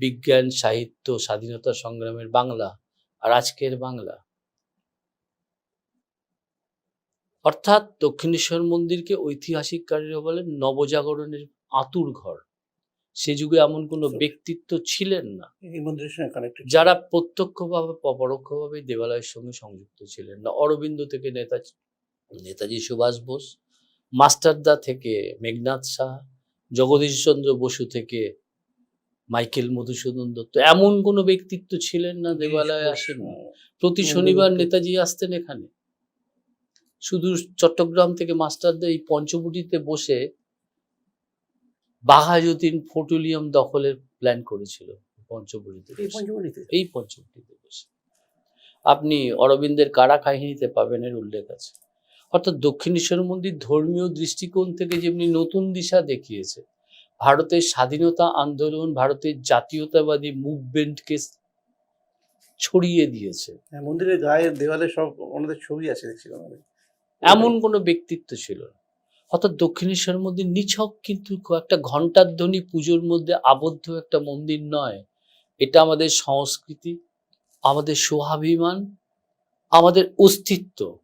বিজ্ঞান, সাহিত্য, স্বাধীনতা সংগ্রামের বাংলা আর আজকের বাংলা। অর্থাৎ দক্ষিণেশ্বর মন্দিরকে ঐতিহাসিককারীরা বলেন নবজাগরণের আতুর ঘর। সে যুগে এমন কোনো ব্যক্তিত্ব ছিলেন না এই মন্দিরের সঙ্গে কানেক্টেড, যারা প্রত্যক্ষভাবে বা পরোক্ষভাবে দেবালয়ের সঙ্গে সংযুক্ত ছিলেন না। অরবিন্দ থেকে নেতাজি সুভাষ বোস, মাস্টারদা থেকে মেঘনাদ সাহা, জগদীশচন্দ্র বসু থেকে মাইকেল মধুসূদন দত্ত, এমন কোনো ব্যক্তিত্ব ছিলেন না দেবালয়ে আসেননি। প্রতি শনিবার নেতাজি আসতেন এখানে। শুধু চট্টগ্রাম থেকে মাস্টারদা এই পঞ্চবটিতে বসে বাঘাযতীন পেট্রোলিয়াম দখলের প্ল্যান করেছিল এই পঞ্চবটিতে বসে। আপনি অরবিন্দের কারা কাহিনীতে পাবেন এর উল্লেখ আছে। অর্থাৎ দক্ষিণেশ্বর মন্দির ধর্মীয় দৃষ্টিকোণ থেকে যেমনি নতুন দিশা দেখিয়েছে, ভারতের স্বাধীনতা আন্দোলন, ভারতের জাতীয়তাবাদী মুভমেন্টকে ছড়িয়ে দিয়েছে। মন্দিরের গায়ের দেওয়ালে সব ওনাদের ছবি আছে দেখছিলাম আমি। এমন কোনো ব্যক্তিত্ব ছিল না। অর্থাৎ দক্ষিণেশ্বর মন্দির নিছক কিন্তু একটা ঘণ্টার ধ্বনি পুজোর মধ্যে আবদ্ধ একটা মন্দির নয়। এটা আমাদের সংস্কৃতি, আমাদের স্বাভিমান, আমাদের অস্তিত্ব।